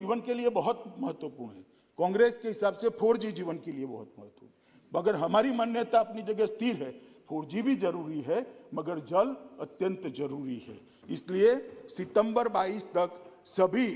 जीवन के लिए बहुत महत्वपूर्ण है। कांग्रेस के हिसाब से 4G जीवन के लिए बहुत महत्वपूर्ण है, मगर हमारी मान्यता अपनी जगह स्थिर है। 4G भी जरूरी है, मगर जल अत्यंत जरूरी है। इसलिए सितंबर 22 तक सभी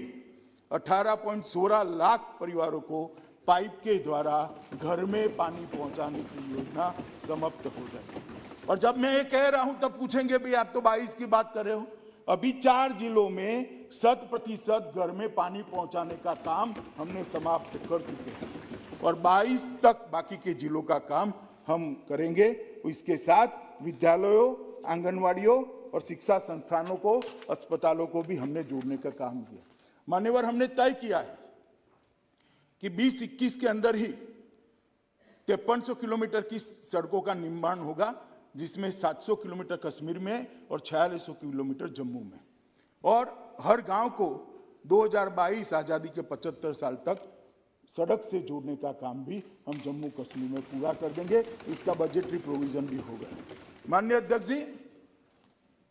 18.16 लाख परिवारों को पाइप के द्वारा घर में पानी पहुंचाने की योजना समाप्त हो जाएगी। और जब मैं ये कह रहा हूं तब पूछेंगे भी आप तो 22 की बात कर रहे हो। अभी 4 जिलों में 100% घर में पानी पहुंचाने का काम हमने समाप्त कर चुके हैं और 22 तक बाकी के जिलों का काम हम करेंगे। इसके साथ विद्यालयों, आंगनवाड़ियों और शिक्षा संस्थानों को, अस्पतालों को भी हमने जोड़ने का काम किया। मान्यवर, हमने तय किया है कि 2021 के अंदर ही 5300 किलोमीटर की सड़कों का निर्माण होगा, जिसमें 700 किलोमीटर कश्मीर में और 4600 किलोमीटर जम्मू में, और हर गांव को 2022 आजादी के 75 साल तक सड़क से जोड़ने का काम भी हम जम्मू कश्मीर में पूरा कर देंगे। इसका बजटरी प्रोविजन भी होगा। माननीय अध्यक्ष जी,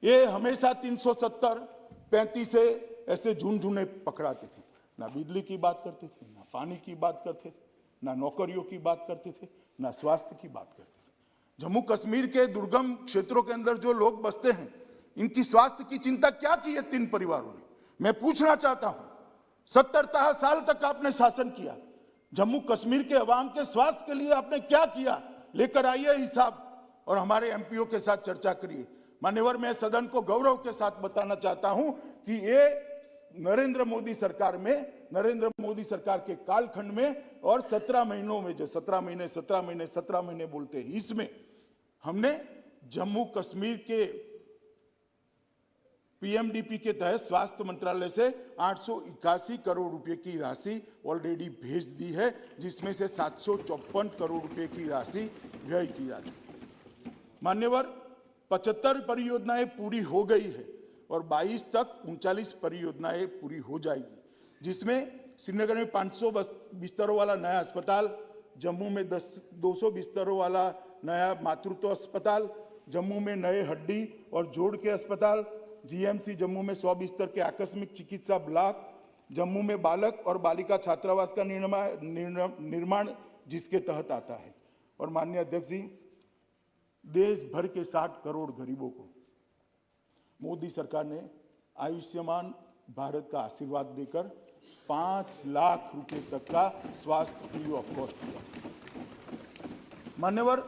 ये हमेशा 370, 35 से ऐसे झुनझुने पकड़ाते थे, ना बिजली की बात करते थे, ना पानी की बात करते थे, ना नौकरियों की बात करते थे, ना स्वास्थ्य की बात करते थे। जम्मू कश्मीर के दुर्गम क्षेत्रों के अंदर जो लोग बसते हैं, इनकी स्वास्थ्य की चिंता क्या की है 3 परिवारों ने? मैं पूछना चाहता हूं, 70 साल तक आपने शासन किया, जम्मू कश्मीर के अवाम के स्वास्थ्य के लिए आपने क्या किया? लेकर आइए हिसाब और हमारे एमपीओ के साथ चर्चा करिए। मान्यवर, मैं सदन को गौरव के साथ बताना चाहता हूं कि ये नरेंद्र मोदी सरकार में, नरेंद्र मोदी सरकार के कालखंड में और 17 महीनों में, जो 17 महीने बोलते हैं, इसमें हमने जम्मू कश्मीर के पीएमडीपी के तहत स्वास्थ्य मंत्रालय से 881 करोड़ रुपए की राशि ऑलरेडी भेज दी है, जिसमें से 754 करोड़ रुपए की राशि व्यय की जा रही है। मान्यवर, 75 परियोजनाएं पूरी हो गई है और 22 तक 39 परियोजनाएं पूरी हो जाएगी, जिसमें श्रीनगर में 500 बिस्तरों वाला नया अस्पताल, जम्मू में 200 बिस्तरों वाला नया मातृत्व अस्पताल, जम्मू में नए हड्डी और जोड़ के अस्पताल, जीएमसी जम्मू में 100 बिस्तर के आकस्मिक चिकित्सा ब्लॉक, जम्मू में बालक और बालिका छात्रावास का निर्माण जिसके तहत आता है। और माननीय अध्यक्ष जी, देश भर के 60 करोड़ गरीबों को मोदी सरकार ने आयुष्मान भारत का आशीर्वाद देकर 5 लाख रुपए तक का स्वास्थ्य फ्री ऑफ कॉस्ट दिया। मान्यवर,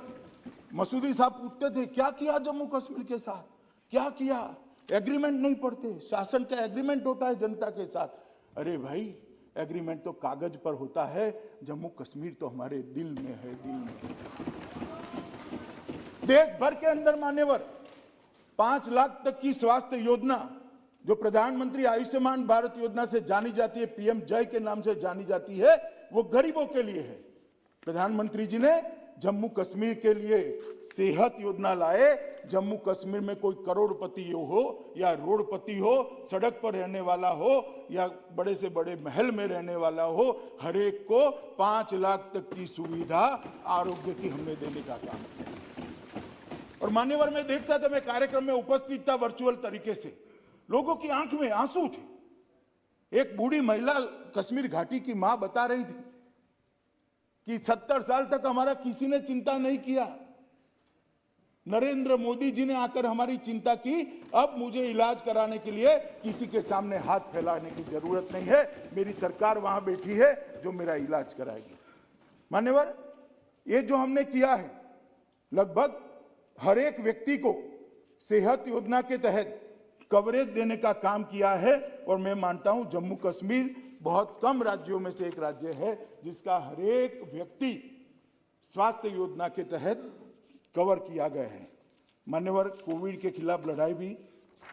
मसूदी साहब पूछते थे क्या किया जम्मू कश्मीर के साथ, क्या किया? एग्रीमेंट नहीं पढ़ते, शासन का एग्रीमेंट होता है जनता के साथ। अरे भाई, एग्रीमेंट तो कागज पर होता है, जम्मू कश्मीर तो हमारे दिल में है, दिल में। देश भर के अंदर मान्यवर 5 लाख तक की स्वास्थ्य योजना, जो प्रधानमंत्री आयुष्मान भारत योजना से जानी जाती है, पीएम जय के नाम से जानी जाती है, वो गरीबों के लिए है। प्रधानमंत्री जी ने जम्मू कश्मीर के लिए सेहत योजना लाए। जम्मू कश्मीर में कोई करोड़पति हो या रोडपति हो, सड़क पर रहने वाला हो या बड़े से बड़े महल में रहने वाला हो, हर एक को 5 लाख तक की सुविधा आरोग्य की हमने देने का काम किया। और मान्यवर, मैं देखता था, मैं कार्यक्रम में उपस्थित था वर्चुअल तरीके से, लोगों की आंख में आंसू थे। एक बूढ़ी महिला कश्मीर घाटी की मां बता रही थी कि 70 साल तक हमारा किसी ने चिंता नहीं किया, नरेंद्र मोदी जी ने आकर हमारी चिंता की, अब मुझे इलाज कराने के लिए किसी के सामने हाथ फैलाने की जरूरत नहीं है, मेरी सरकार वहां बैठी है जो मेरा इलाज कराएगी। मान्यवर, ये जो हमने किया है, लगभग हर एक व्यक्ति को सेहत योजना के तहत कवरेज देने का काम किया है। और मैं मानता हूं जम्मू कश्मीर बहुत कम राज्यों में से एक राज्य है जिसका हर एक व्यक्ति स्वास्थ्य योजना के तहत कवर किया गया है। मान्यवर, कोविड के खिलाफ लड़ाई भी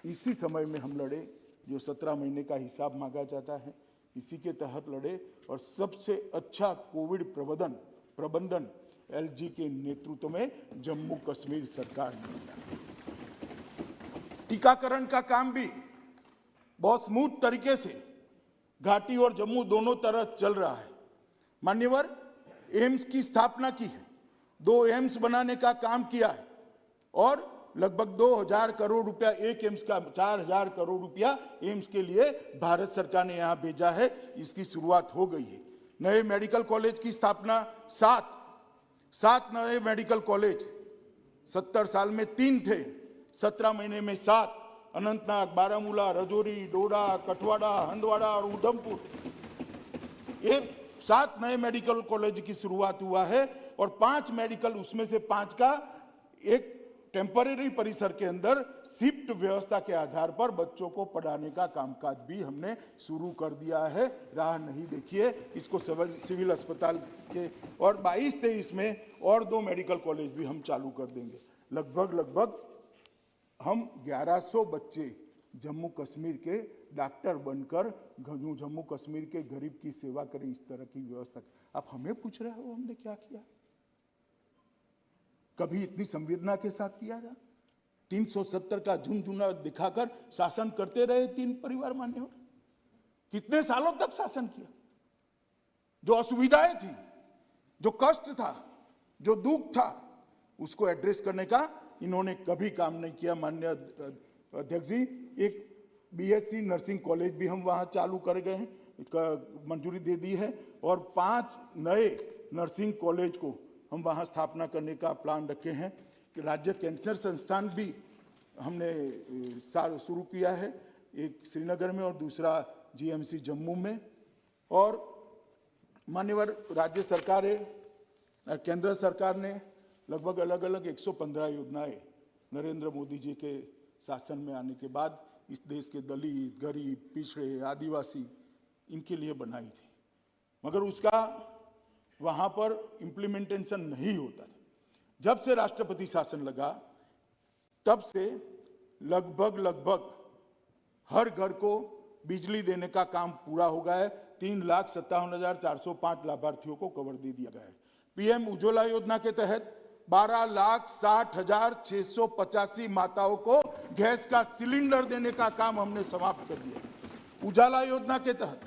इसी समय में हम लड़े, जो 17 महीने का हिसाब मांगा जाता है, इसी के तहत लड़े। और सबसे अच्छा कोविड प्रबंधन एलजी के नेतृत्व में जम्मू कश्मीर सरकार ने किया। टीकाकरण का काम भी बहुत स्मूथ तरीके से घाटी और जम्मू दोनों तरफ चल रहा है। मान्यवर, एम्स की स्थापना की है, 2 एम्स बनाने का काम किया है और लगभग 2000 करोड़ रुपया एक एम्स का, 4000 करोड़ रुपया एम्स के लिए भारत सरकार ने यहां भेजा है। इसकी शुरुआत हो गई है। नए मेडिकल कॉलेज की स्थापना, 7 नए मेडिकल कॉलेज, 70 साल में 3 थे, 17 महीने में 7, अनंतनाग, बारामूला, रजौरी, डोडा, कठवाड़ा, हंदवाड़ा और उधमपुर, ये 7 नए मेडिकल कॉलेज की शुरुआत हुआ है। और 5 मेडिकल, उसमें से 5 का एक टेम्परेरी परिसर के अंदर शिफ्ट व्यवस्था के आधार पर बच्चों को पढ़ाने का कामकाज भी हमने शुरू कर दिया है। राह नहीं देखिए, इसको सिविल अस्पताल के, और 22-23 में और 2 मेडिकल कॉलेज भी हम चालू कर देंगे। लगभग हम 1100 बच्चे जम्मू कश्मीर के डॉक्टर बनकर जम्मू कश्मीर के गरीब की सेवा करें, इस तरह की व्यवस्था। आप हमें पूछ रहे हो हमने क्या किया? कभी इतनी संवेदना के साथ किया था? 370 का झुनझुना दिखाकर शासन करते रहे 3 परिवार मान्यवर। कितने सालों तक शासन किया? जो असुविधाएं थी, जो कष्ट था, जो दुख था, उसको एड्रेस करने का इन्होंने कभी काम नहीं किया। माननीय अध्यक्ष जी, एक बीएससी नर्सिंग कॉलेज भी हम वहां चालू कर गए हैं, मंजूरी दे दी है, और 5 नए नर्सिंग कॉलेज को हम वहां स्थापना करने का प्लान रखे हैं। कि राज्य कैंसर संस्थान भी हमने शुरू किया है, एक श्रीनगर में और दूसरा जीएमसी जम्मू में। और मान्यवर राज्य सरकारें, केंद्र सरकार ने लगभग अलग अलग 115 योजनाएं नरेंद्र मोदी जी के शासन में आने के बाद इस देश के दलित, गरीब, पिछड़े, आदिवासी, इनके लिए बनाई थी, मगर उसका वहां पर इम्प्लीमेंटेशन नहीं होता था। जब से राष्ट्रपति शासन लगा, तब से लगभग हर घर को बिजली देने का काम पूरा हो गया है। 3,57,405 लाभार्थियों को कवर दे दिया गया है। पीएम उज्ज्वला योजना के तहत 12,60,685 माताओं को गैस का सिलेंडर देने का काम हमने समाप्त कर दिया। उजाला योजना के तहत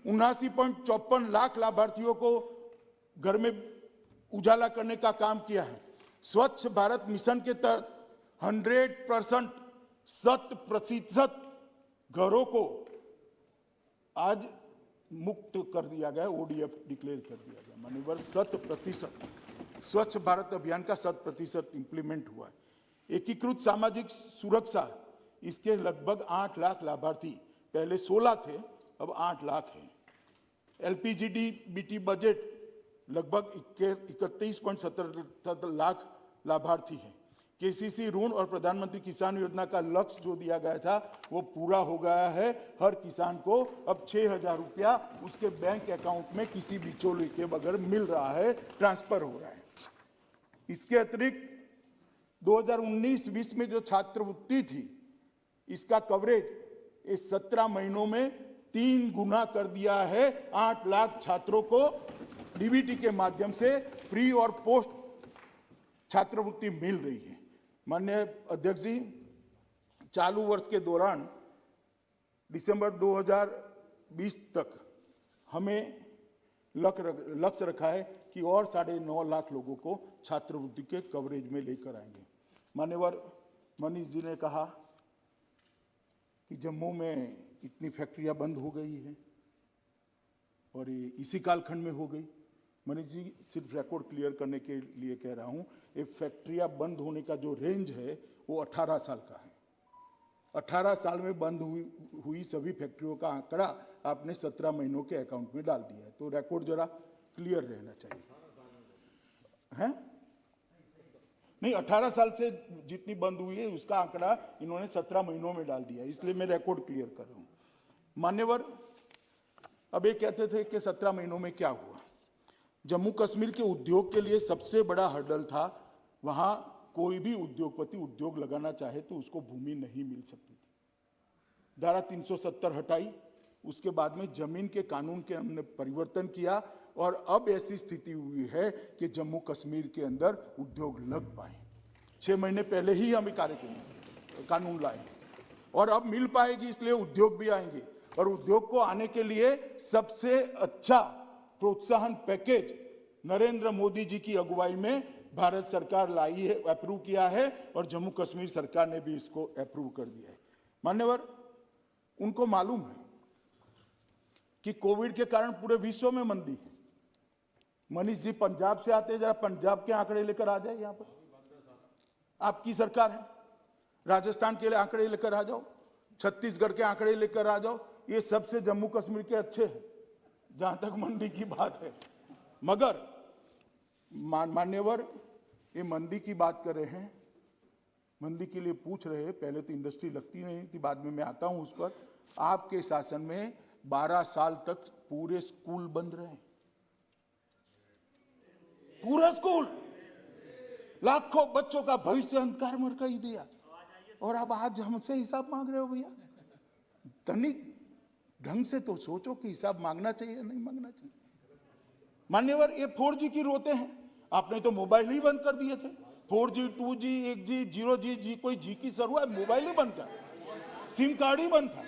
79.54 लाख लाभार्थियों को घर में उजाला करने का काम किया है। स्वच्छ भारत मिशन के तहत 100% घरों को आज मुक्त कर दिया गया, ओडीएफ डिक्लेयर कर दिया गया। माननीय 100% स्वच्छ भारत अभियान का 100% इंप्लीमेंट हुआ है। एकीकृत सामाजिक सुरक्षा, इसके लगभग 8 लाख लाभार्थी, पहले 16 थे, अब 8 लाख हैं। एलपीजीडीबीटी बजट लगभग 31.77 लाख लाभार्थी हैं। केसीसी ऋण और प्रधानमंत्री किसान योजना का लक्ष्य जो दिया गया था वो पूरा हो गया है। हर किसान को अब 6,000 रुपया उसके बैंक अकाउंट में किसी बिचौलिए के बगैर मिल रहा है, ट्रांसफर हो रहा है। इसके अतिरिक्त 2019-20 में जो छात्रवृत्ति थी, इसका कवरेज इस 17 महीनों में 3 गुना कर दिया है। 8 लाख छात्रों को डीबीटी के माध्यम से प्री और पोस्ट छात्रवृत्ति मिल रही है। माननीय अध्यक्ष जी, चालू वर्ष के दौरान दिसंबर 2020 तक हमें लक्ष्य रखा है कि और 9.5 लाख लोगों को छात्रवृत्ति के कवरेज में लेकर आएंगे। मान्यवर मनीष जी ने कहा कि जम्मू में इतनी फैक्ट्रियां बंद हो गई है और ये इसी कालखंड में हो गई। मनीष जी, सिर्फ रिकॉर्ड क्लियर करने के लिए कह रहा हूं, ये फैक्ट्रियां बंद होने का जो रेंज है वो 18 साल का है। 18 साल में बंद हुई सभी फैक्ट्रियों का आंकड़ा आपने 17 महीनों के अकाउंट में डाल दिया है, तो रिकॉर्ड जरा क्लियर रहना चाहिए, हैं? नहीं, 18 साल से जितनी बंद हुई है उसका आंकड़ा इन्होंने 17 महीनों में डाल दिया, इसलिए मैं रिकॉर्ड क्लियर कर रहा हूं। मान्यवर, अब ये कहते थे कि 17 महीनों में क्या हुआ। जम्मू कश्मीर के उद्योग के लिए सबसे बड़ा हर्डल था, वहां कोई भी उद्योगपति उद्योग लगाना चाहे तो उसको भूमि नहीं मिल सकती थी। धारा 370 हटाई, उसके बाद में जमीन के कानून के हमने परिवर्तन किया और अब ऐसी स्थिति हुई है कि जम्मू कश्मीर के अंदर उद्योग लग पाए। 6 महीने पहले ही हम कानून लाए और अब मिल पाएगी, इसलिए उद्योग भी आएंगे। और उद्योग को आने के लिए सबसे अच्छा प्रोत्साहन पैकेज नरेंद्र मोदी जी की अगुवाई में भारत सरकार लाई है, अप्रूव किया है और जम्मू कश्मीर सरकार ने भी इसको अप्रूव कर दिया है। मान्यवर, उनको मालूम है कि कोविड के कारण पूरे विश्व में मंदी है। मनीष जी पंजाब से आते हैं, जरा पंजाब के आंकड़े लेकर आ जाए। यहां पर आपकी सरकार है, राजस्थान के आंकड़े लेकर आ जाओ, छत्तीसगढ़ के आंकड़े लेकर आ जाओ। ये सबसे जम्मू कश्मीर के अच्छे हैं जहां तक मंदी की बात है। मगर मान्यवर, ये मंदी की बात कर रहे हैं, मंदी के लिए पूछ रहे हैं। पहले तो इंडस्ट्री लगती नहीं थी, बाद में मैं आता हूं उस पर। आपके शासन में 12 साल तक पूरे स्कूल बंद रहे, पूरा स्कूल, लाखों बच्चों का भविष्य अंधकार में कर दिया, और अब आज हमसे हिसाब मांग रहे हो भैया। तनिक ढंग से तो सोचो कि हिसाब मांगना चाहिए या नहीं मांगना चाहिए। मान्यवर, ये 4G की रोते हैं। आपने तो मोबाइल ही बंद कर दिए थे। 4G, 2G, 1G, 0G, कोई जी की जरूरत, मोबाइल ही बंद था, सिम कार्ड ही बंद था।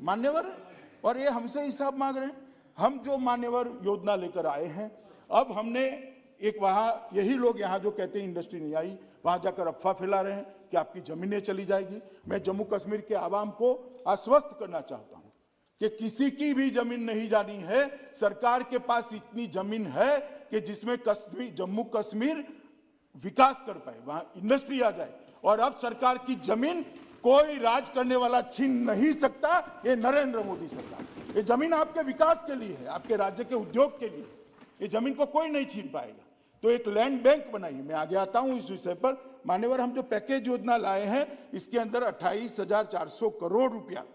मान्यवर, और ये हमसे हिसाब मांग रहे हैं। हम जो मान्यवर योजना लेकर आए हैं, अब हमने एक, वहां यही लोग यहां जो कहते हैं इंडस्ट्री नहीं आई, वहां जाकर अफवाह फैला रहे हैं कि आपकी जमीनें चली जाएगी। मैं जम्मू कश्मीर के आवाम को आश्वस्त करना चाहता हूं कि किसी की भी जमीन नहीं जानी है। सरकार के पास इतनी जमीन है कि जिसमें जम्मू कश्मीर विकास कर पाए, वहां इंडस्ट्री आ जाए। और अब सरकार की जमीन कोई राज करने वाला छीन नहीं सकता। ये नरेंद्र मोदी सरकार, ये जमीन आपके विकास के लिए है, आपके राज्य के उद्योग के लिए। ये जमीन को कोई नहीं छीन पाएगा। तो एक लैंड बैंक बनाइए। मैं आगे आता हूं इस विषय पर। मान्यवर, हम जो पैकेज योजना लाए हैं, इसके अंदर 28,400 करोड़ रुपया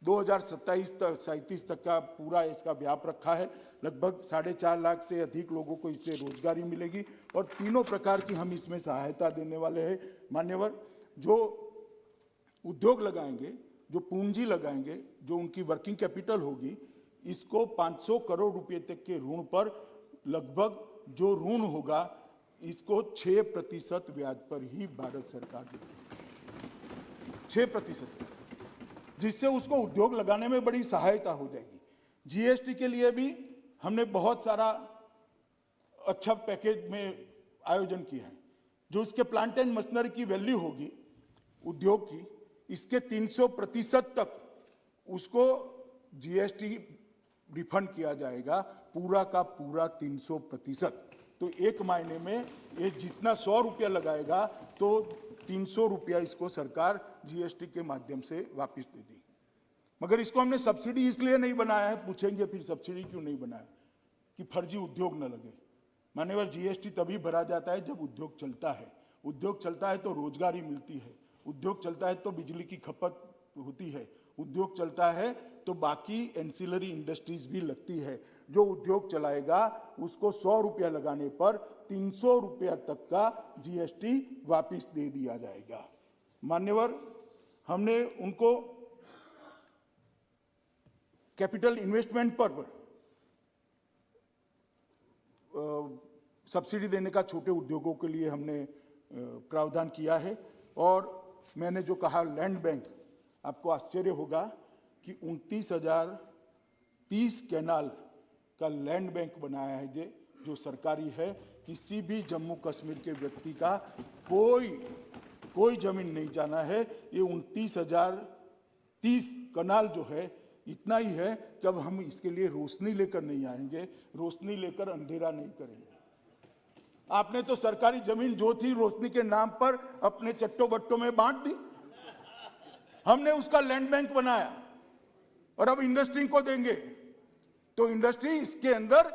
2027-37 तक का पूरा इसका व्याप रखा है। लगभग 4.5 लाख से अधिक लोगों को इससे रोजगारी मिलेगी और तीनों प्रकार की हम इसमें सहायता देने वाले हैं। मान्यवर, जो उद्योग लगाएंगे, जो पूंजी लगाएंगे, जो उनकी वर्किंग कैपिटल होगी, इसको 500 करोड़ रुपए तक के ऋण पर लगभग जो ऋण होगा, इसको 6% ब्याज पर ही भारत सरकार देगी, 6%, जिससे उसको उद्योग लगाने में बड़ी सहायता हो जाएगी। जीएसटी के लिए भी हमने बहुत सारा अच्छा पैकेज में आयोजन किया है। जो उसके प्लांट एंड मशीनरी की वैल्यू होगी उद्योग की, इसके 300% तक उसको जीएसटी रिफंड किया जाएगा, पूरा का पूरा 300%। तो एक महीने में ये जितना 100 रुपया लगाएगा तो 300 रुपया इसको सरकार जीएसटी के माध्यम से वापस दे दी। मगर इसको हमने सब्सिडी इसलिए नहीं बनाया है, पूछेंगे फिर सब्सिडी क्यों नहीं बनाया, कि फर्जी उद्योग न लगे। मान्यवर, जीएसटी तभी भरा जाता है जब उद्योग चलता है। उद्योग चलता है तो रोजगारी मिलती है, उद्योग चलता है तो बिजली की खपत होती है, उद्योग चलता है तो बाकी एंसिलरी इंडस्ट्रीज भी लगती है। जो उद्योग चलाएगा उसको 100 रुपया लगाने पर 300 रुपया तक का जीएसटी वापस दे दिया जाएगा। मान्यवर, हमने उनको कैपिटल इन्वेस्टमेंट पर सब्सिडी देने का छोटे उद्योगों के लिए हमने प्रावधान किया है। और मैंने जो कहा लैंड बैंक, आपको आश्चर्य होगा कि 29,030 कैनाल का लैंड बैंक बनाया है जो सरकारी है। किसी भी जम्मू कश्मीर के व्यक्ति का कोई जमीन नहीं जाना है। ये 29,030 कैनाल जो है, इतना ही है कि अब हम इसके लिए रोशनी लेकर नहीं आएंगे, रोशनी लेकर अंधेरा नहीं करेंगे। आपने तो सरकारी जमीन जो थी रोशनी के नाम पर अपने चट्टो बट्टों में बांट दी। हमने उसका लैंड बैंक बनाया और अब इंडस्ट्री को देंगे तो इंडस्ट्री इसके अंदर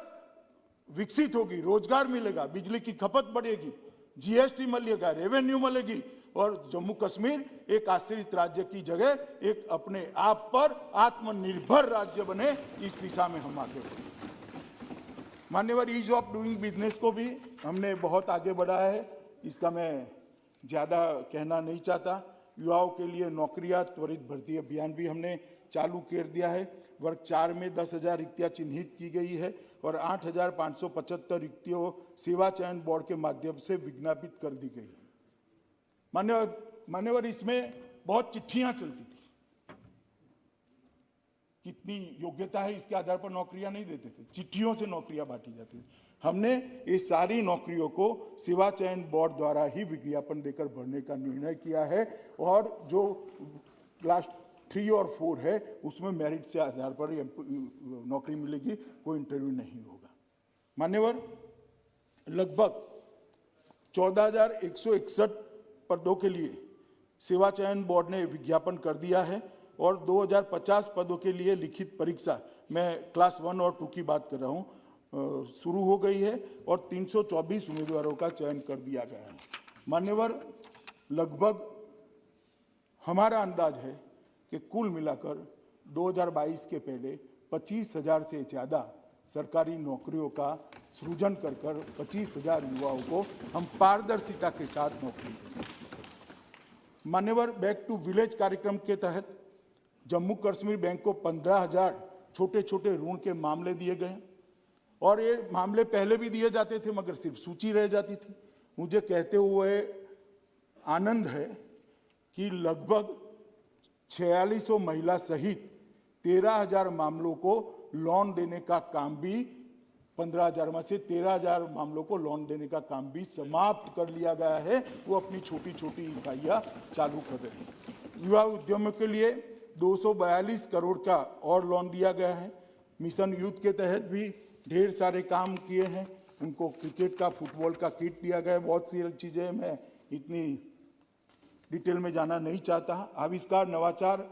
विकसित होगी, रोजगार मिलेगा, बिजली की खपत बढ़ेगी, जीएसटी मिलेगा, रेवेन्यू मिलेगी और जम्मू कश्मीर एक आश्रित राज्य की जगह एक अपने आप पर आत्मनिर्भर राज्य बने। इस दिशा में हम आगे बढ़े। मान्यवर, ईज ऑफ डूइंग बिजनेस को भी हमने बहुत आगे बढ़ाया है, इसका मैं ज्यादा कहना नहीं चाहता। युवाओं के लिए नौकरियां त्वरित भर्ती अभियान भी हमने चालू कर दिया है। वर्ग 4 में 10,000 रिक्तियां चिन्हित की गई है और 8,575 रिक्तियों सेवा चयन बोर्ड के माध्यम से विज्ञापित कर दी गई है। मान्यवर, इसमें बहुत चिट्ठियां चलती थी, कितनी योग्यता है इसके आधार पर नौकरियां नहीं देते थे, चिट्ठियों से नौकरियां बांटी जाती थी। हमने ये सारी नौकरियों को सेवा चयन बोर्ड द्वारा ही विज्ञापन देकर भरने का निर्णय किया है, और जो क्लास 3 और 4 है उसमें मेरिट से आधार पर नौकरी मिलेगी, कोई इंटरव्यू नहीं होगा। मान्यवर, लगभग 14,161 पदों के लिए सेवा चयन बोर्ड ने विज्ञापन कर दिया है, और 2,050 पदों के लिए लिखित परीक्षा, मैं क्लास 1 और 2 की बात कर रहा हूँ, शुरू हो गई है, और 324 उम्मीदवारों का चयन कर दिया गया है। मान्यवर, लगभग हमारा अंदाज है कि कुल मिलाकर 2022 के पहले 25,000 से ज़्यादा सरकारी नौकरियों का सृजन कर 25,000 युवाओं को हम पारदर्शिता के साथ नौकरी देंगे। मान्यवर, बैक टू विलेज कार्यक्रम के तहत जम्मू कश्मीर बैंक को 15,000 छोटे छोटे ऋण के मामले दिए गए, और ये मामले पहले भी दिए जाते थे मगर सिर्फ सूची रह जाती थी। मुझे कहते हुए आनंद है कि लगभग 4600 महिला सहित 13,000 मामलों को लोन देने का काम भी 15,000 में से 13,000 मामलों को लोन देने का काम भी समाप्त कर लिया गया है। वो अपनी छोटी छोटी इकाइयां चालू कर रहे हैं। युवा उद्यमों के लिए 242 करोड़ का और लोन दिया गया है। मिशन यूथ के तहत भी ढेर सारे काम किए हैं। उनको क्रिकेट का, फुटबॉल का किट दिया गया है। बहुत सी चीज़ें, मैं इतनी डिटेल में जाना नहीं चाहता। आविष्कार, नवाचार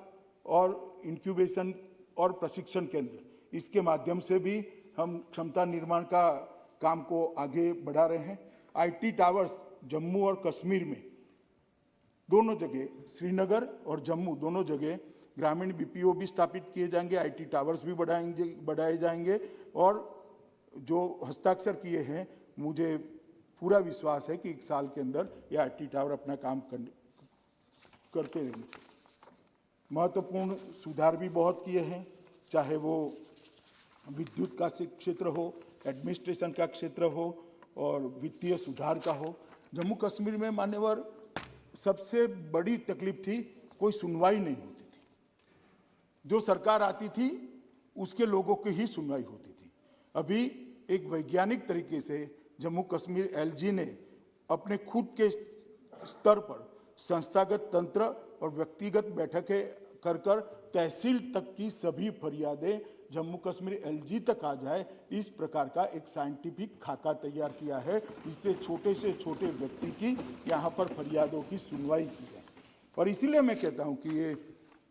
और इंक्यूबेशन और प्रशिक्षण केंद्र, इसके माध्यम से भी हम क्षमता निर्माण का काम को आगे बढ़ा रहे हैं। IT टावर्स जम्मू और कश्मीर में दोनों जगह, श्रीनगर और जम्मू दोनों जगह ग्रामीण BPO भी स्थापित किए जाएंगे, IT टावर्स भी बढ़ाए जाएंगे, और जो हस्ताक्षर किए हैं मुझे पूरा विश्वास है कि 1 साल के अंदर ये IT टावर अपना काम करते रहेंगे। महत्वपूर्ण सुधार भी बहुत किए हैं, चाहे वो विद्युत का क्षेत्र हो, एडमिनिस्ट्रेशन का क्षेत्र हो और वित्तीय सुधार का हो। जम्मू कश्मीर में मान्यवर सबसे बड़ी तकलीफ थी, कोई सुनवाई नहीं होती थी। जो सरकार आती थी उसके लोगों की ही सुनवाई होती थी। अभी एक वैज्ञानिक तरीके से जम्मू कश्मीर LG ने अपने खुद के स्तर पर संस्थागत तंत्र और व्यक्तिगत बैठकें कर तहसील तक की सभी फरियादें जम्मू कश्मीर LG तक आ जाए, इस प्रकार का एक साइंटिफिक खाका तैयार किया है। इससे छोटे से छोटे व्यक्ति की यहाँ पर फरियादों की सुनवाई की जाए। और इसीलिए मैं कहता हूँ कि ये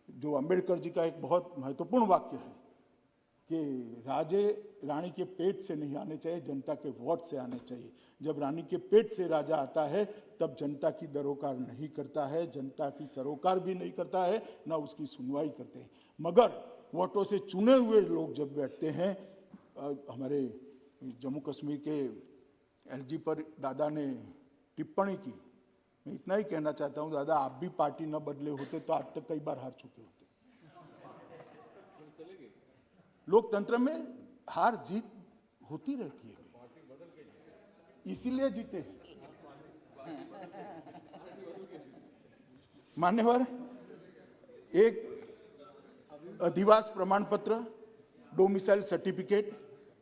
जो अंबेडकर जी का एक बहुत महत्वपूर्ण वाक्य है कि राजे रानी के पेट से नहीं आने चाहिए, जनता के वोट से आने चाहिए। जब रानी के पेट से राजा आता है तब जनता की दरोकार नहीं करता है, जनता की सरोकार भी नहीं करता है, ना उसकी सुनवाई करते हैं। मगर वोटों से चुने हुए लोग जब बैठते हैं, हमारे जम्मू कश्मीर के LG पर दादा ने टिप्पणी की, मैं इतना ही कहना चाहता हूँ, दादा आप भी पार्टी न बदले होते तो आज तक कई बार हार चुके होते। लोकतंत्र में हार जीत होती रहती है, इसीलिए जीते। मान्यवर, एक अधिवास प्रमाण पत्र, डोमिसाइल सर्टिफिकेट,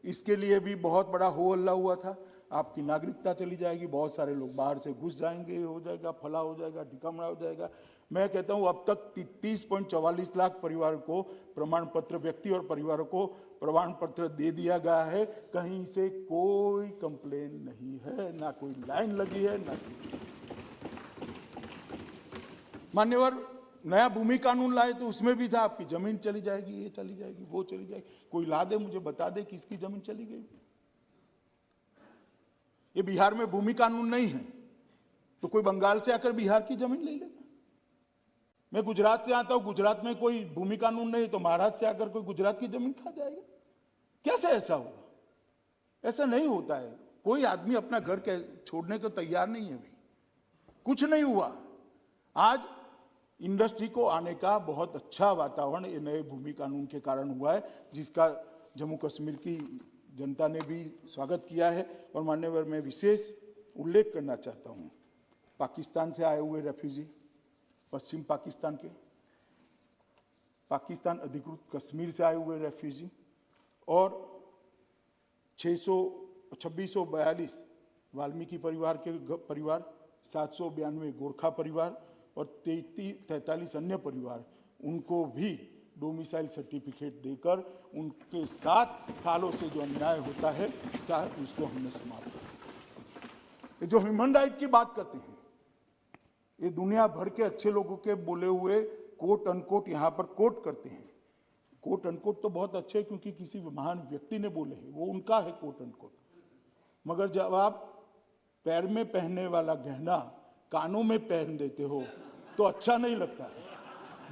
इसके लिए भी बहुत बड़ा हो हल्ला हुआ था। आपकी नागरिकता चली जाएगी, बहुत सारे लोग बाहर से घुस जाएंगे, हो जाएगा, फला हो जाएगा, ढिकामड़ा हो जाएगा। मैं कहता हूं अब तक 30.44 लाख परिवार को प्रमाण पत्र, व्यक्ति और परिवारों को प्रमाण पत्र दे दिया गया है। कहीं से कोई कंप्लेन नहीं है, ना कोई लाइन लगी है, ना कोई। मान्यवर, नया भूमि कानून लाए तो उसमें भी था आपकी जमीन चली जाएगी, ये चली जाएगी, वो चली जाएगी। कोई ला दे, मुझे बता दे किसकी जमीन चली गई। ये बिहार में भूमि कानून नहीं है तो कोई बंगाल से आकर बिहार की जमीन ले लेगा। मैं गुजरात से आता हूं, गुजरात में कोई भूमि कानून नहीं तो महाराष्ट्र से आकर कोई गुजरात की जमीन खा जाएगा। कैसे ऐसा होगा? ऐसा नहीं होता है। कोई आदमी अपना घर छोड़ने को तैयार नहीं है। कुछ नहीं हुआ। आज इंडस्ट्री को आने का बहुत अच्छा वातावरण ये नए भूमि कानून के कारण हुआ है, जिसका जम्मू कश्मीर की जनता ने भी स्वागत किया है। और मान्यवर, मैं विशेष उल्लेख करना चाहता हूं पाकिस्तान से आए हुए रेफ्यूजी, पश्चिम पाकिस्तान के, पाकिस्तान अधिकृत कश्मीर से आए हुए रेफ्यूजी और 2642 वाल्मीकि परिवार के परिवार, 792 गोरखा परिवार और 43 अन्य परिवार, उनको भी डोमिसाइल सर्टिफिकेट देकर उनके 7 सालों से जो अन्याय होता है क्या है उसको हमने समाप्त किया। जो ह्यूमन राइट की बात करते हैं, ये दुनिया भर के अच्छे लोगों के बोले हुए कोट अनकोट यहाँ पर कोट करते हैं। कोट अनकोट तो बहुत अच्छे क्योंकि किसी महान व्यक्ति ने बोले हैं, वो उनका है कोट अनकोट। मगर जब आप पैर में पहनने वाला गहना कानों में पहन देते हो तो अच्छा नहीं लगता है।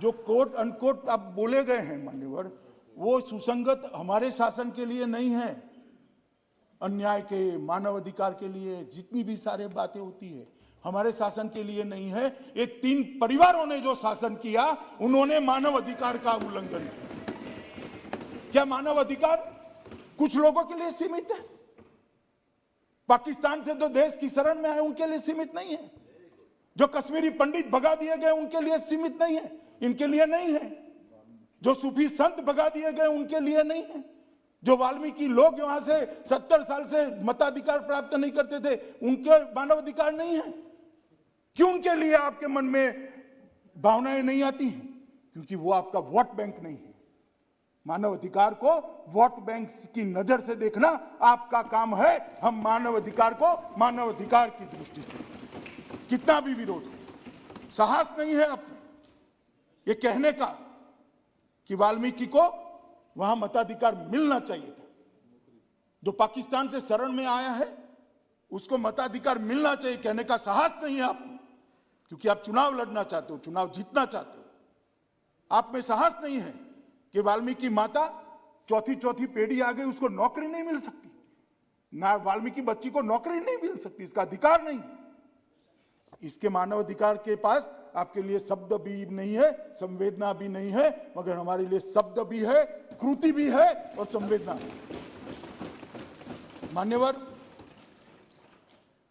जो कोट अनकोट आप बोले गए हैं मान्यवर, वो सुसंगत हमारे शासन के लिए नहीं है। अन्याय के, मानव अधिकार के लिए जितनी भी सारे बातें होती है हमारे शासन के लिए नहीं है। ये 3 परिवारों ने जो शासन किया उन्होंने मानव अधिकार का उल्लंघन किया। क्या मानव अधिकार कुछ लोगों के लिए सीमित है? पाकिस्तान से जो देश की शरण में आए उनके लिए सीमित नहीं है। जो कश्मीरी पंडित भगा दिए गए उनके लिए सीमित नहीं है, इनके लिए नहीं है। जो सूफी संत भगा दिए गए उनके लिए नहीं है। जो वाल्मीकि लोग वहां से 70 साल से मताधिकार प्राप्त नहीं करते थे, उनके मानव अधिकार नहीं है। क्यों उनके लिए आपके मन में भावनाएं नहीं आती हैं? क्योंकि वो आपका वोट बैंक नहीं है। मानव अधिकार को वोट बैंक की नजर से देखना आपका काम है। हम मानव अधिकार को मानव अधिकार की दृष्टि से, कितना भी विरोध हो, साहस नहीं है अपने ये कहने का कि वाल्मीकि को वहां मताधिकार मिलना चाहिए था। जो पाकिस्तान से शरण में आया है उसको मताधिकार मिलना चाहिए कहने का साहस नहीं है आप में, क्योंकि आप चुनाव लड़ना चाहते हो, चुनाव जीतना चाहते हो। आप में साहस नहीं है कि वाल्मीकि माता चौथी पीढ़ी आ गई, उसको नौकरी नहीं मिल सकती ना, वाल्मीकि बच्ची को नौकरी नहीं मिल सकती, इसका अधिकार नहीं। इसके मानव अधिकार के पास आपके लिए शब्द भी नहीं है, संवेदना भी नहीं है, मगर हमारे लिए शब्द भी है, कृति भी है और संवेदना भी। मान्यवर,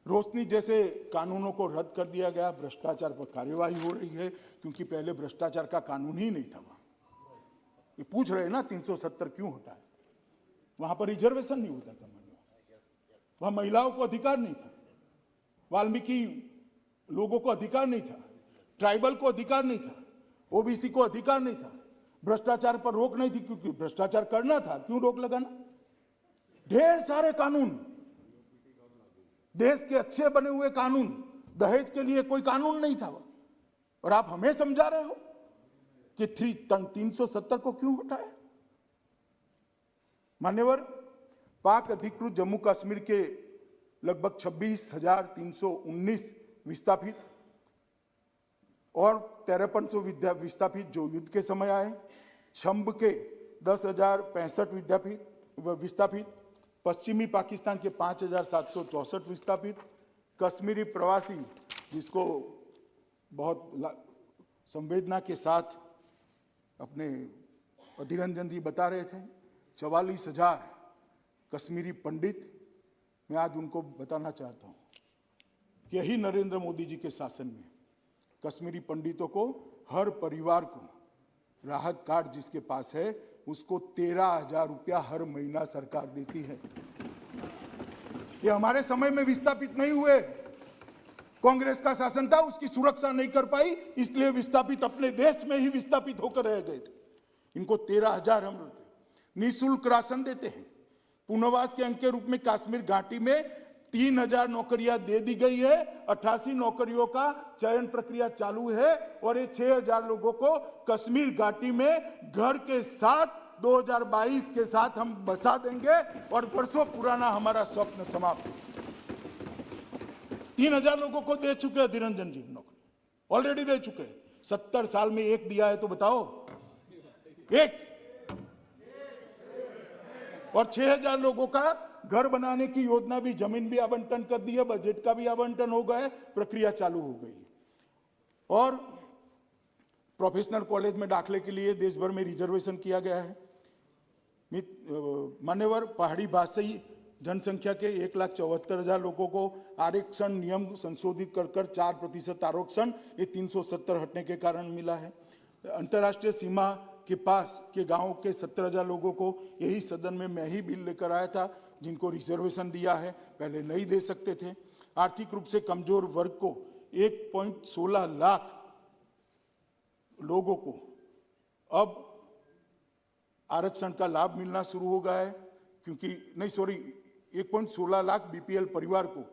रोशनी जैसे कानूनों को रद्द कर दिया गया, भ्रष्टाचार पर कार्यवाही हो रही है, क्योंकि पहले भ्रष्टाचार का कानून ही नहीं था। वहां ये पूछ रहे हैं ना 370 क्यों होता है? वहां पर रिजर्वेशन नहीं होता था, वहां महिलाओं को अधिकार नहीं था, वाल्मीकि लोगों को अधिकार नहीं था, ट्राइबल को अधिकार नहीं था, ओबीसी को अधिकार नहीं था, भ्रष्टाचार पर रोक नहीं थी, क्योंकि भ्रष्टाचार करना था, क्यों रोक लगाना? ढेर सारे कानून, देश के अच्छे बने हुए कानून, दहेज के लिए कोई कानून नहीं था। और आप हमें समझा रहे हो कि 370 को क्यों हटाया? मान्यवर, पाक अधिकृत जम्मू कश्मीर के लगभग 26,319 विस्थापित और 5300 विस्थापित जो युद्ध के समय आए, छंब के 10,065 विस्थापित, पश्चिमी पाकिस्तान के 5,764 विस्थापित, कश्मीरी प्रवासी जिसको बहुत संवेदना के साथ अपने अधीर रंजन जी बता रहे थे, 44,000 कश्मीरी पंडित। मैं आज उनको बताना चाहता हूँ कि यही नरेंद्र मोदी जी के शासन में कश्मीरी पंडितों को, हर परिवार को राहत कार्ड जिसके पास है उसको 13,000 रुपया हर महीना सरकार देती है। ये हमारे समय में विस्थापित नहीं हुए, कांग्रेस का शासन था, उसकी सुरक्षा नहीं कर पाई, इसलिए विस्थापित अपने देश में ही विस्थापित होकर रह गए थे। इनको 13,000 हम निःशुल्क राशन देते हैं। पुनर्वास के अंक के रूप में कश्मीर घाटी में 3,000 नौकरियां दे दी गई है, 88 नौकरियों का चयन प्रक्रिया चालू है और ये 6,000 लोगों को कश्मीर घाटी में घर के साथ 2022 के साथ हम बसा देंगे और वर्षों पुराना हमारा स्वप्न समाप्त। 3,000 लोगों को दे चुके हैं निरंजन जी नौकरी, ऑलरेडी दे चुके हैं। 70 साल में एक दिया है तो बताओ, एक। और 6,000 लोगों का घर बनाने की योजना भी, जमीन भी आवंटन कर दी है, बजट का भी आवंटन हो गया है, प्रक्रिया चालू हो गई। और प्रोफेशनल कॉलेज में दाखिले के लिए देश भर में रिजर्वेशन किया गया है। मान्यवर, पहाड़ी भाषी जनसंख्या के 1,74,000 लोगों को आरक्षण नियम संशोधित कर 4% आरक्षण, ये 370 हटने के कारण मिला है। अंतर्राष्ट्रीय सीमा के पास के गांव के 17,000 लोगों को यही सदन में मैं ही बिल लेकर आया था जिनको रिजर्वेशन दिया है, पहले नहीं दे सकते थे। आर्थिक रूप से कमजोर वर्ग को 1.16 लाख लोगों को अब आरक्षण का लाभ मिलना शुरू हो गया है, क्योंकि 1.16 लाख बीपीएल परिवार को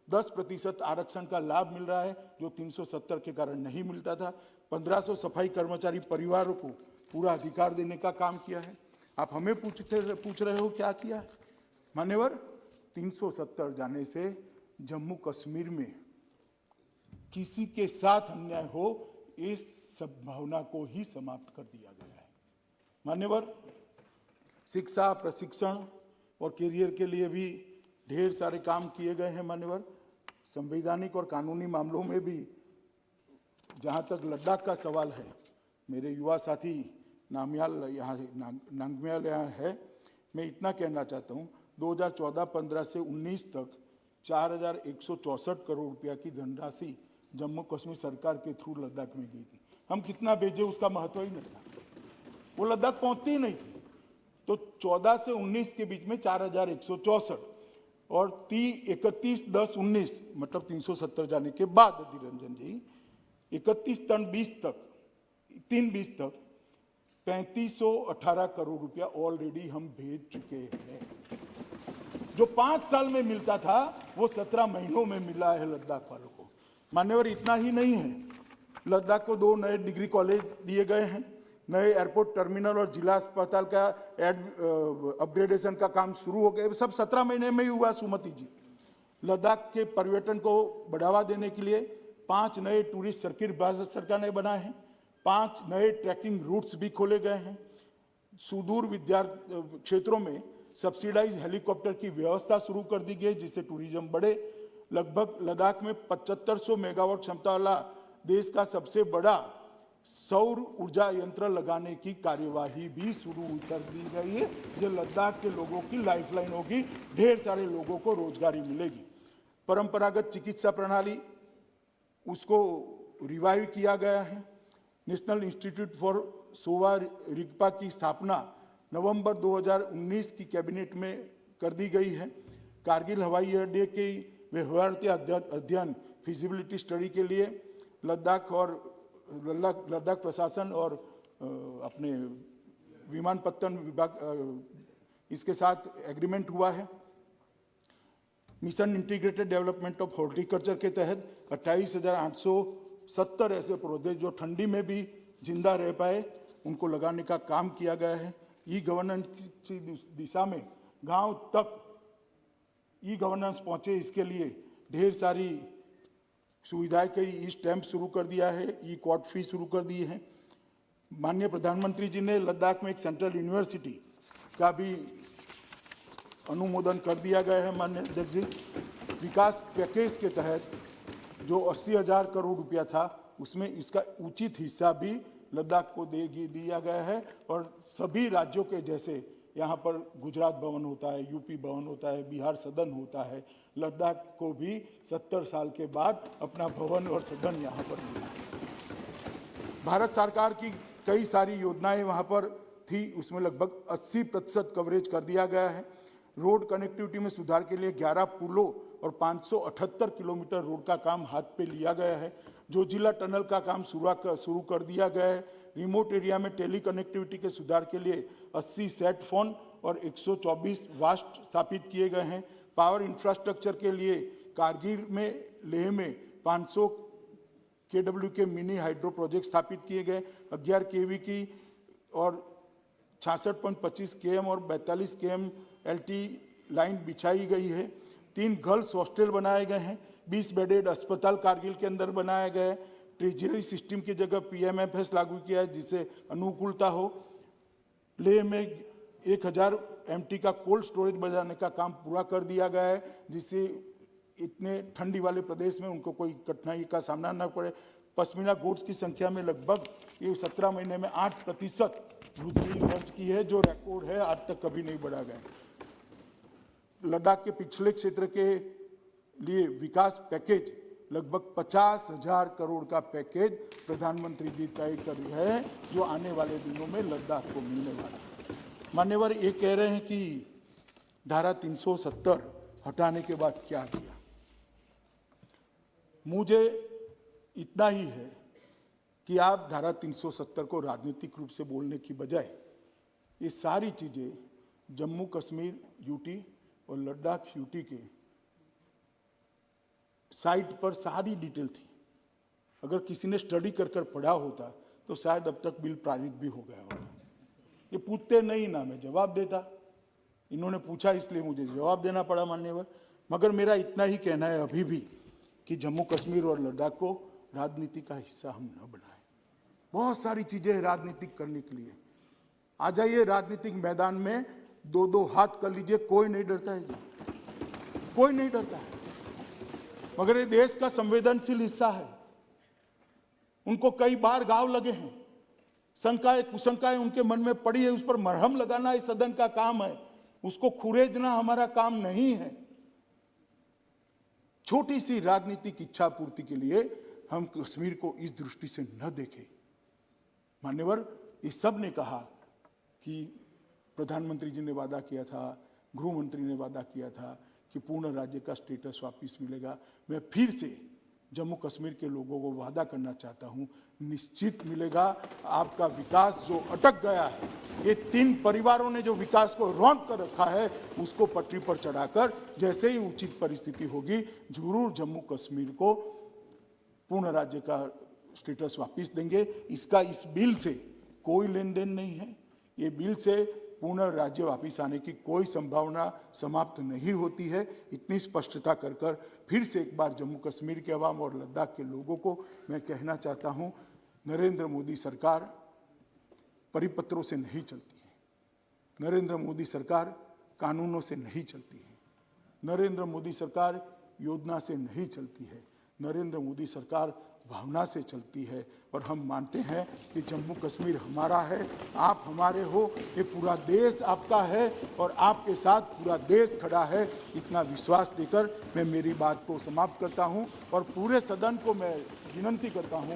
10% आरक्षण का लाभ मिल रहा है, जो 370 के कारण नहीं मिलता था। 1500 सफाई कर्मचारी परिवारों को पूरा अधिकार देने का काम किया है। आप हमें पूछ रहे हो क्या किया है? मान्यवर, 370 जाने से जम्मू कश्मीर में किसी के साथ अन्याय हो, इस संभावना को ही समाप्त कर दिया गया है। मान्यवर, शिक्षा, प्रशिक्षण और करियर के लिए भी ढेर सारे काम किए गए हैं। मान्यवर, संवैधानिक और कानूनी मामलों में भी, जहां तक लद्दाख का सवाल है, मेरे युवा साथी नांगम्याल यहाँ है, मैं इतना कहना चाहता हूँ, 2014-15 से 19 तक 4,164 करोड़ रुपया की धनराशि जम्मू कश्मीर सरकार के थ्रू लद्दाख में गई थी। हम कितना भेजे उसका महत्व ही नहीं था, वो लद्दाख पहुंचती ही नहीं थी। तो 14 से 19 के बीच में 4,164 और 31/10/19 मतलब 370 जाने के बाद धीरंजन जी 31/3/20 तक 3518 करोड़ रुपया ऑलरेडी हम भेज चुके हैं। जो 5 साल में मिलता था वो 17 महीनों में मिला है लद्दाख वालों को। मान्यवर, इतना ही नहीं है, लद्दाख को 2 नए डिग्री कॉलेज दिए गए हैं, नए एयरपोर्ट टर्मिनल और जिला अस्पताल का अपग्रेडेशन का काम शुरू हो गया। सब 17 महीने में ही हुआ। सुमति जी, लद्दाख के पर्यटन को बढ़ावा देने के लिए 5 नए टूरिस्ट सर्किट भारत सरकार ने बनाए हैं, 5 नए ट्रैकिंग रूट्स भी खोले गए हैं। सुदूर क्षेत्रों में सब्सिडाइज हेलीकॉप्टर की व्यवस्था शुरू कर दी गई, जिससे टूरिज्म बढ़े। लगभग लद्दाख में 7500 मेगावाट क्षमता वाला देश का सबसे बड़ा सौर ऊर्जा यंत्र लगाने की कार्यवाही भी शुरू कर दी गई है, जो लद्दाख के लोगों की लाइफलाइन होगी, ढेर सारे लोगों को रोजगारी मिलेगी। परंपरागत चिकित्सा प्रणाली उसको रिवाइव किया गया है। National institute for Sowa Rigpa की स्थापना नवंबर 2019 की कैबिनेट में कर दी गई है। कारगिल हवाई अड्डे के व्यवहार्यता अध्ययन फिजिबिलिटी स्टडी के लिए लद्दाख प्रशासन और अपने विमानपत्तन विभाग इसके साथ एग्रीमेंट हुआ है। Mission integrated development of horticulture के तहत 28,870 ऐसे पौधे जो ठंडी में भी जिंदा रह पाए, उनको लगाने का काम किया गया है। ई गवर्नेंस की दिशा में गांव तक ई गवर्नेंस पहुंचे, इसके लिए ढेर सारी सुविधाएं कई ई स्टैम्प शुरू कर दिया है, ई कोर्ट फी शुरू कर दी है। माननीय प्रधानमंत्री जी ने लद्दाख में एक सेंट्रल यूनिवर्सिटी का भी अनुमोदन कर दिया गया है। माननीय अध्यक्ष जी, विकास पैकेज के तहत जो 80,000 करोड़ रुपया था, उसमें इसका उचित हिस्सा भी लद्दाख को दिया गया है। और सभी राज्यों के जैसे यहाँ पर गुजरात भवन होता है, यूपी भवन होता है, बिहार सदन होता है, लद्दाख को भी 70 साल के बाद अपना भवन और सदन यहाँ पर मिला। भारत सरकार की कई सारी योजनाएं वहाँ पर थी, उसमें लगभग 80% कवरेज कर दिया गया है। रोड कनेक्टिविटी में सुधार के लिए 11 पुलों और 578 किलोमीटर रोड का काम हाथ पे लिया गया है। जो जिला टनल का काम शुरू कर दिया गया है। रिमोट एरिया में टेली कनेक्टिविटी के सुधार के लिए 80 सेट फोन और 124 वास्ट स्थापित किए गए हैं। पावर इंफ्रास्ट्रक्चर के लिए कारगिल में, लेह में 500 केडब्ल्यू के मिनी हाइड्रो प्रोजेक्ट स्थापित किए गए। 11 केवी की और 66.25 केएम और 42 केएम एलटी लाइन बिछाई गई है। 3 गर्ल्स हॉस्टल बनाए गए हैं। 20 बेडेड अस्पताल कारगिल के अंदर बनाया गया है। ट्रेजरी सिस्टम की जगह पीएमएफएस लागू किया है, जिससे अनुकूलता हो। लेह में 1000 एमटी का कोल्ड स्टोरेज बनाने का काम पूरा कर दिया गया है, जिससे इतने ठंडी वाले प्रदेश में उनको कोई कठिनाई का सामना न पड़े। पश्मीना गोट्स की संख्या में लगभग ये 17 महीने में 8% वृद्धि दर्ज की है, जो रिकॉर्ड है, आज तक कभी नहीं बढ़ा गया। लद्दाख के पिछले क्षेत्र के लिए विकास पैकेज लगभग 50,000 करोड़ का पैकेज प्रधानमंत्री जी तय कर रहे हैं, जो आने वाले दिनों में लद्दाख को मिलने वाला है। मान्यवर ये कह रहे हैं कि धारा 370 हटाने के बाद क्या किया। मुझे इतना ही है कि आप धारा 370 को राजनीतिक रूप से बोलने की बजाय ये सारी चीजें जम्मू कश्मीर यूटी और लद्दाख यूटी के साइट पर सारी डिटेल थी। अगर किसी ने स्टडी कर पढ़ा होता तो शायद अब तक बिल पारित भी हो गया होता। ये पूछते नहीं ना मैं जवाब देता, इन्होंने पूछा इसलिए मुझे जवाब देना पड़ा मान्यवर। मगर मेरा इतना ही कहना है अभी भी कि जम्मू कश्मीर और लद्दाख को राजनीति का हिस्सा हम न बनाएं। बहुत सारी चीजें राजनीतिक करने के लिए। आ जाइए राजनीतिक मैदान में, दो दो हाथ कर लीजिए, कोई नहीं डरता है जी, कोई नहीं डरता है। मगर ये देश का संवेदनशील हिस्सा है, उनको कई बार घाव लगे हैं, शंकाएं कुशंकाएं उनके मन में पड़ी है, उस पर मरहम लगाना इस सदन का काम है, उसको खुरेदना हमारा काम नहीं है। छोटी सी राजनीतिक इच्छा पूर्ति के लिए हम कश्मीर को इस दृष्टि से न देखें। मान्यवर, इस सब ने कहा कि प्रधानमंत्री जी ने वादा किया था, गृह मंत्री ने वादा किया था कि पूर्ण राज्य का स्टेटस वापस मिलेगा। मैं फिर से जम्मू कश्मीर के लोगों को वादा करना चाहता हूं, निश्चित मिलेगा। आपका विकास जो अटक गया है, ये 3 परिवारों ने जो विकास को रोक कर रखा है, उसको पटरी पर चढ़ाकर जैसे ही उचित परिस्थिति होगी जरूर जम्मू कश्मीर को पूर्ण राज्य का स्टेटस वापस देंगे। इसका इस बिल से कोई लेन देन नहीं है। ये बिल से पूर्ण राज्य वापस आने की कोई संभावना समाप्त नहीं होती है। इतनी स्पष्टता कर फिर से एक बार जम्मू कश्मीर के अवाम और लद्दाख के लोगों को मैं कहना चाहता हूं, नरेंद्र मोदी सरकार परिपत्रों से नहीं चलती है, नरेंद्र मोदी सरकार कानूनों से नहीं चलती है, नरेंद्र मोदी सरकार योजना से नहीं चलती है, नरेंद्र मोदी सरकार भावना से चलती है। और हम मानते हैं कि जम्मू कश्मीर हमारा है, आप हमारे हो, ये पूरा देश आपका है और आपके साथ पूरा देश खड़ा है। इतना विश्वास देकर मैं मेरी बात को समाप्त करता हूं और पूरे सदन को मैं विनती करता हूं